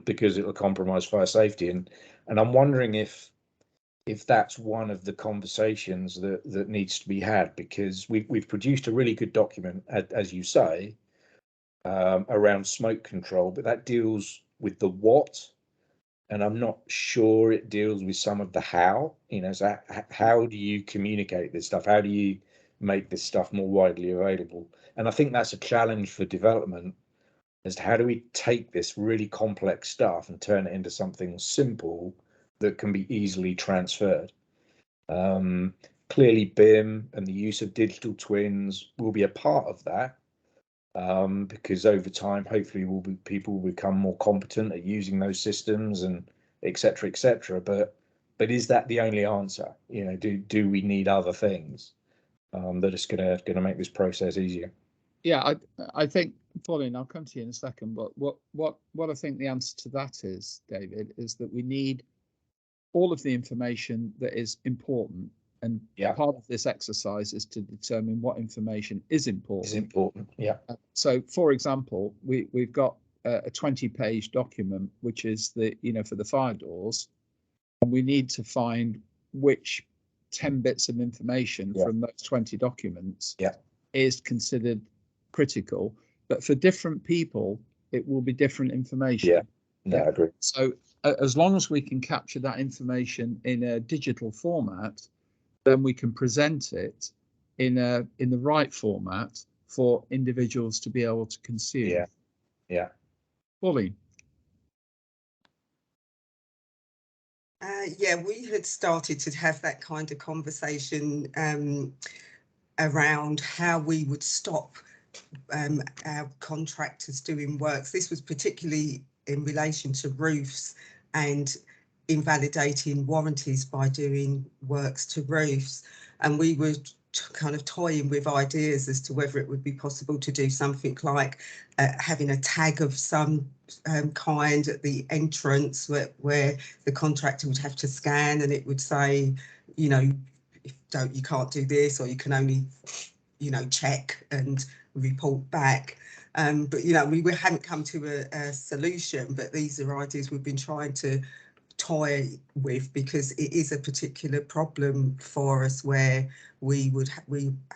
because it will compromise fire safety. And I'm wondering if that's one of the conversations that needs to be had, because we've produced a really good document, as you say, around smoke control, but that deals with the what. And I'm not sure it deals with some of the how. You know, so how do you communicate this stuff? How do you make this stuff more widely available? And I think that's a challenge for development, as to how do we take this really complex stuff and turn it into something simple that can be easily transferred. Clearly, BIM and the use of digital twins will be a part of that, because over time, hopefully, people will become more competent at using those systems and et cetera, but is that the only answer? You know, do we need other things that is gonna make this process easier? Yeah, I think, Pauline, I'll come to you in a second, but what I think the answer to that is, David, is that we need all of the information that is important. And part of this exercise is to determine what information is important. Yeah. So, for example, we've got a 20-page document, which is the, you know, for the fire doors, and we need to find which 10 bits of information from those 20 documents is considered critical. But for different people, it will be different information. I agree. So, as long as we can capture that information in a digital format, then we can present it in the right format for individuals to be able to consume. Yeah. Pauline. Yeah, we had started to have that kind of conversation around how we would stop our contractors doing works. This was particularly in relation to roofs, and invalidating warranties by doing works to roofs, and we were kind of toying with ideas as to whether it would be possible to do something like having a tag of some kind at the entrance where the contractor would have to scan, and it would say, you know, you can't do this, or you can only, you know, check and report back. But you know, we hadn't come to a solution, but these are ideas we've been trying to toy with, because it is a particular problem for us where we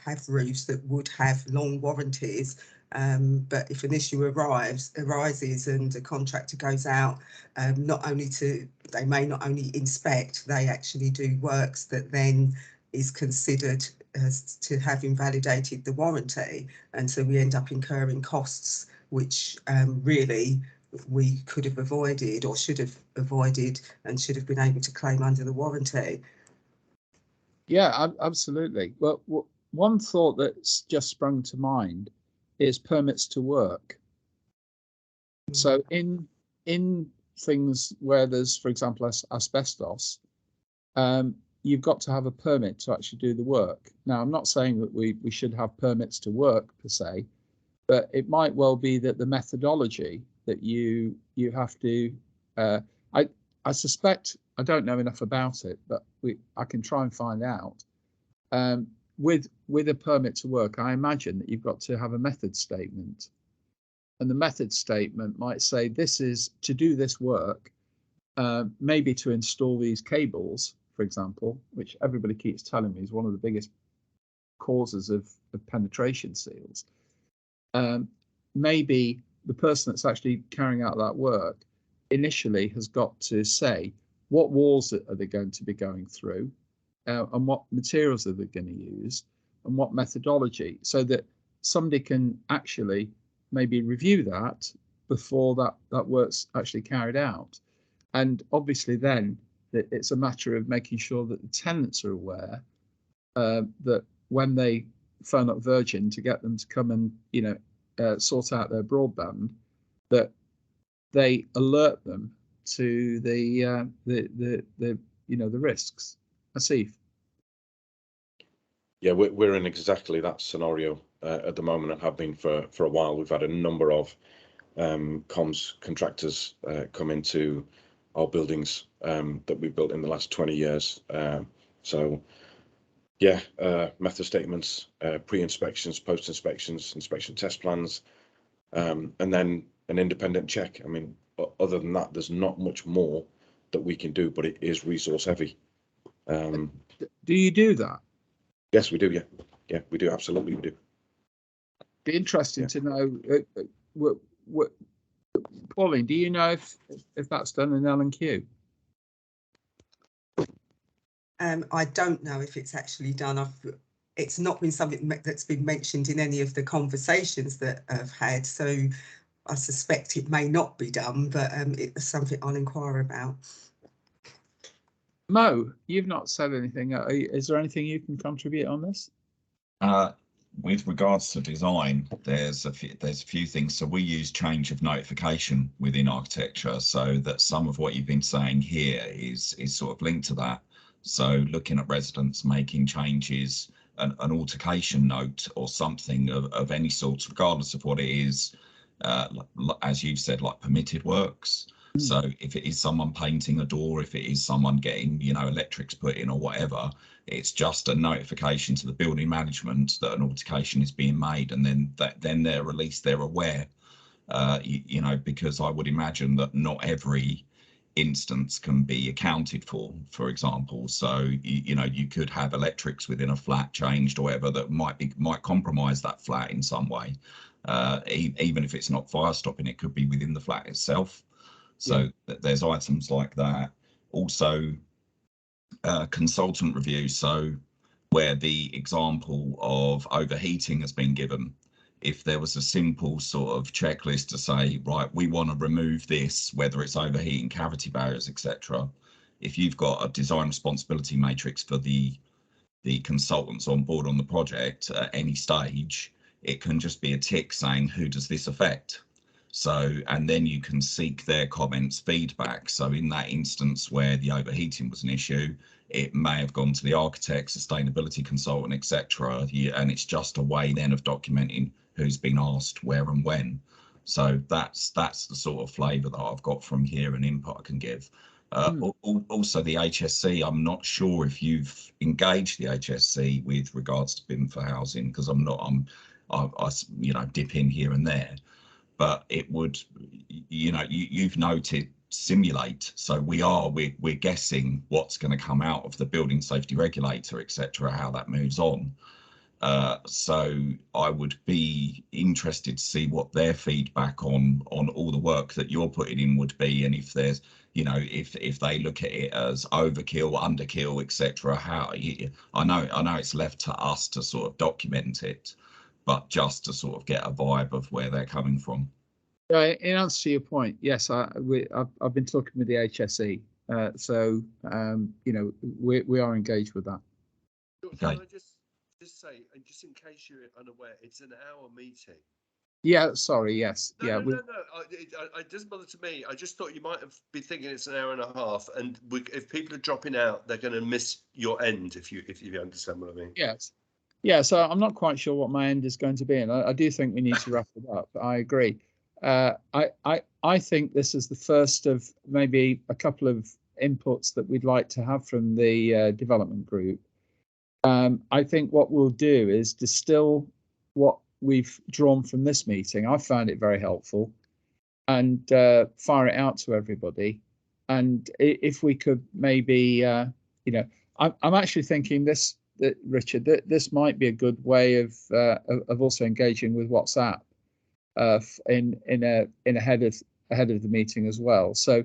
have roofs that would have long warranties, but if an issue arises and a contractor goes out, they may not only inspect, they actually do works that then is considered as to have invalidated the warranty, and so we end up incurring costs which really we could have avoided, or should have avoided, and should have been able to claim under the warranty. Yeah, absolutely. Well, one thought that's just sprung to mind is permits to work. So in things where there's, for example, asbestos, you've got to have a permit to actually do the work. Now, I'm not saying that we should have permits to work per se, but it might well be that the methodology that you have to, I suspect, I don't know enough about it, but I can try and find out. With a permit to work, I imagine that you've got to have a method statement, and the method statement might say this is to do this work, maybe to install these cables, for example, which everybody keeps telling me is one of the biggest causes of penetration seals. Maybe the person that's actually carrying out that work initially has got to say what walls are they going to be going through, and what materials are they going to use, and what methodology, so that somebody can actually maybe review that before that work's actually carried out. And obviously then it's a matter of making sure that the tenants are aware that when they phone up Virgin to get them to come and, you know, sort out their broadband, that they alert them to the you know, the risks. Asif. Yeah, we're in exactly that scenario at the moment, and have been for a while. We've had a number of comms contractors come into our buildings that we've built in the last 20 years. So yeah, method statements, pre-inspections, post-inspections, inspection test plans, and then an independent check. I mean, other than that, there's not much more that we can do, but it is resource heavy. Do you do that? Yes, we do. Yeah, we do. Absolutely, we do. Be interesting to know. Pauline, do you know if that's done in L&Q? I don't know if it's actually done. It's not been something that's been mentioned in any of the conversations that I've had, so I suspect it may not be done, but it's something I'll inquire about. Mo, you've not said anything. Is there anything you can contribute on this? With regards to design, there's a few things. So we use change of notification within architecture, so that some of what you've been saying here is sort of linked to that. So looking at residents making changes, an altercation note or something of any sort, regardless of what it is, as you've said, like permitted works. So if it is someone painting a door, if it is someone getting, you know, electrics put in or whatever, it's just a notification to the building management that an altercation is being made, and then they're released, they're aware, you know, because I would imagine that not every instance can be accounted for example. So you know, you could have electrics within a flat changed or whatever that might compromise that flat in some way. Even if it's not fire stopping, it could be within the flat itself. So there's items like that. Also, consultant review. So where the example of overheating has been given, if there was a simple sort of checklist to say, right, we want to remove this, whether it's overheating, cavity barriers, etc. If you've got a design responsibility matrix for the consultants on board on the project at any stage, it can just be a tick saying, who does this affect? So, and then you can seek their comments, feedback. So in that instance where the overheating was an issue, it may have gone to the architect, sustainability consultant, etc. And it's just a way then of documenting who's been asked where and when. So that's the sort of flavour that I've got from here and input I can give. Also the HSC, I'm not sure if you've engaged the HSC with regards to BIM4Housing, because I you know, dip in here and there, but it would, you know, you've noted simulate, so we're guessing what's going to come out of the building safety regulator, etc., how that moves on. So I would be interested to see what their feedback on all the work that you're putting in would be, and if there's, you know, if they look at it as overkill, underkill, etc. How, I know it's left to us to sort of document it, but just to sort of get a vibe of where they're coming from. In answer to your point, yes, I've been talking with the HSE, so you know, we are engaged with that. Can I just say, and just in case you're unaware, it's an hour meeting. Yeah, sorry, yes, No, yeah. no, it doesn't bother to me. I just thought you might have been thinking it's an hour and a half, and if people are dropping out, they're going to miss your end. If you understand what I mean. Yes. Yeah, so I'm not quite sure what my end is going to be, and I do think we need to wrap it up. I agree. I think this is the first of maybe a couple of inputs that we'd like to have from the development group. I think what we'll do is distill what we've drawn from this meeting. I found it very helpful, and fire it out to everybody. And if we could maybe, you know, I'm actually thinking this, that Richard, that this might be a good way of also engaging with WhatsApp ahead of the meeting as well. So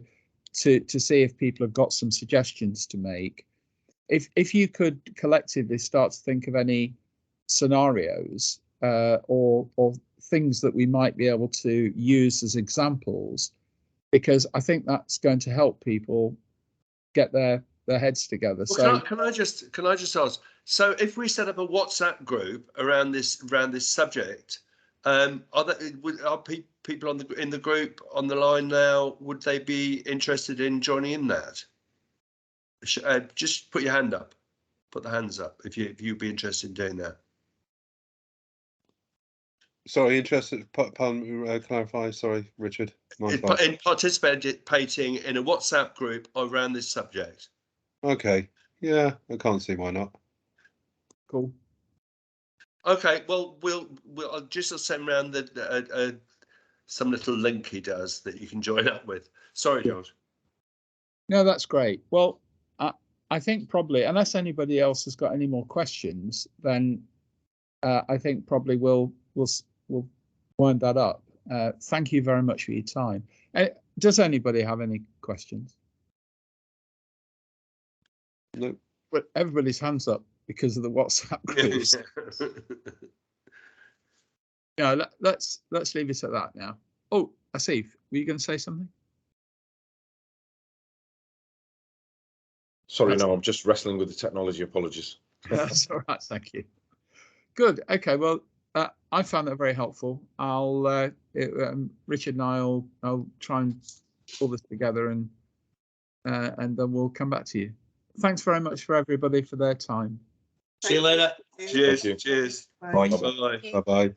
to see if people have got some suggestions to make. If you could collectively start to think of any scenarios or things that we might be able to use as examples, because I think that's going to help people get their heads together. Well, so can I just ask? So if we set up a WhatsApp group around this subject, are people in the group on the line now? Would they be interested in joining in that? Just put your hand up. Put the hands up if you'd be interested in doing that. Sorry, interested. Clarify. Sorry, Richard. In participating in a WhatsApp group around this subject. Okay. Yeah, I can't see why not. Cool. Okay. Well, I'll just send around some little link he does that you can join up with. Sorry, George. No, that's great. Well, I think probably, unless anybody else has got any more questions, then I think probably we'll wind that up. Thank you very much for your time. Does anybody have any questions? No. But everybody's hands up because of the WhatsApp groups. Yeah, let's leave it at that now. Oh, Asif, were you going to say something? Sorry, no, I'm just wrestling with the technology. Apologies. That's all right, thank you. Good. Okay, well, I found that very helpful. Richard and I'll try and pull this together, and then we'll come back to you. Thanks very much for everybody for their time. See you later. Cheers. Cheers. Bye. Bye. Bye bye.